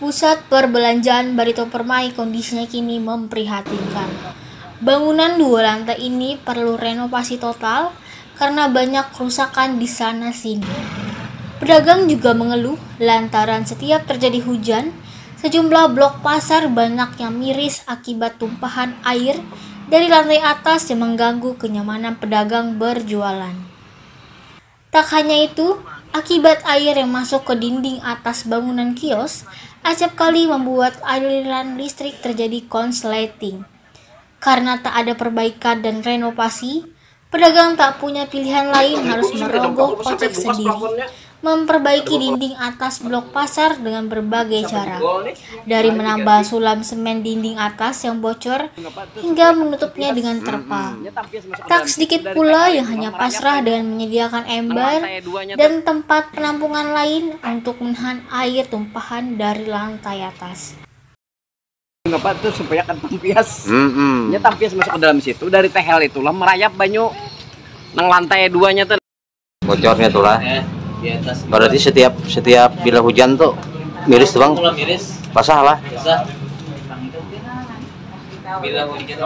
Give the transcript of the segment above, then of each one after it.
Pusat perbelanjaan Barito Permai kondisinya kini memprihatinkan. Bangunan 2 lantai ini perlu renovasi total karena banyak kerusakan di sana-sini. Pedagang juga mengeluh lantaran setiap terjadi hujan, sejumlah blok pasar banyak yang miris akibat tumpahan air dari lantai atas yang mengganggu kenyamanan pedagang berjualan. Tak hanya itu, akibat air yang masuk ke dinding atas bangunan kios, acap kali membuat aliran listrik terjadi konsleting. Karena tak ada perbaikan dan renovasi, pedagang tak punya pilihan lain harus merogoh kocek sendiri, memperbaiki dinding atas blok pasar dengan berbagai cara, dari menambah sulam semen dinding atas yang bocor hingga menutupnya dengan terpal. Tak sedikit pula yang hanya pasrah dengan menyediakan ember dan tempat penampungan lain untuk menahan air tumpahan dari lantai atas. Ngapa tuh supaya kan tampias, tampias masuk ke dalam situ dari tehel itulah merayap banyu nang lantai 2-nya tuh bocornya tuh lah. Di atas. Berarti setiap bila hujan tuh miris tuh bang? Miris. Basah lah. Basah. Bila hujan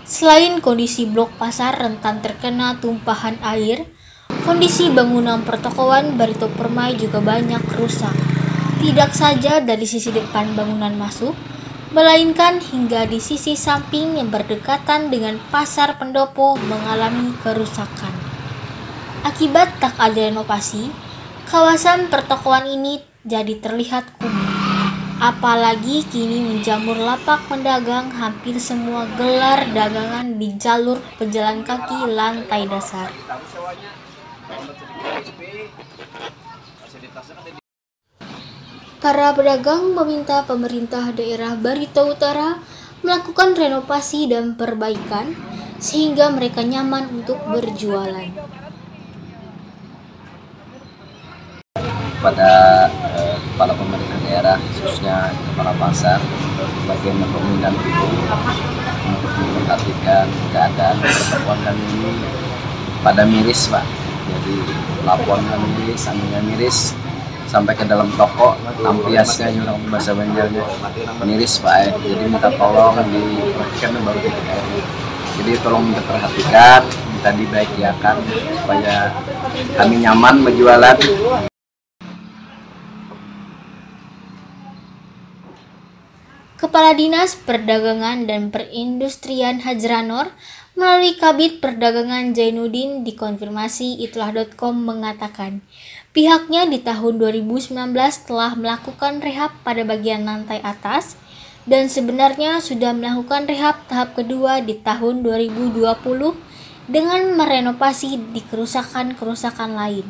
Selain kondisi blok pasar rentan terkena tumpahan air, kondisi bangunan pertokoan Barito Permai juga banyak rusak. Tidak saja dari sisi depan bangunan masuk, melainkan hingga di sisi samping yang berdekatan dengan pasar pendopo mengalami kerusakan. Akibat tak ada renovasi, kawasan pertokoan ini jadi terlihat kumuh. Apalagi kini menjamur lapak pedagang hampir semua gelar dagangan di jalur pejalan kaki lantai dasar. Para pedagang meminta pemerintah daerah Barito Utara melakukan renovasi dan perbaikan sehingga mereka nyaman untuk berjualan. Pada kepala pemerintah daerah, khususnya kepala pasar, bagian pembinaan itu untuk memperhatikan keadaan pertokoan kami ini pada miris, Pak. Jadi laporan miris, anginnya miris, sampai ke dalam toko, lampiasnya juga bahasa Banjarnya miris, Pak. Jadi minta tolong diperhatikan baru titik airnya. Jadi tolong diperhatikan, minta dibaikkan supaya kami nyaman berjualan. Kepala Dinas Perdagangan dan Perindustrian Hajranor melalui Kabid Perdagangan Zainuddin dikonfirmasi itlah.com mengatakan pihaknya di tahun 2019 telah melakukan rehab pada bagian lantai atas dan sebenarnya sudah melakukan rehab tahap kedua di tahun 2020 dengan merenovasi di kerusakan-kerusakan lain.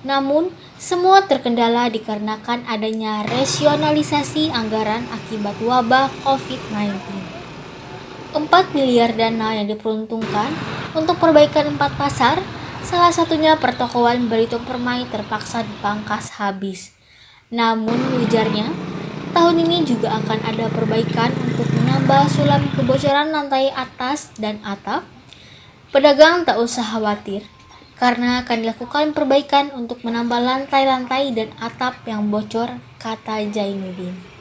Namun, semua terkendala dikarenakan adanya rasionalisasi anggaran akibat wabah COVID-19. 4 miliar dana yang diperuntukkan untuk perbaikan 4 pasar, salah satunya pertokoan Barito Permai terpaksa dipangkas habis. Namun, ujarnya, tahun ini juga akan ada perbaikan untuk menambah sulam kebocoran lantai atas dan atap. Pedagang tak usah khawatir, karena akan dilakukan perbaikan untuk menambah lantai-lantai dan atap yang bocor, kata Zainuddin.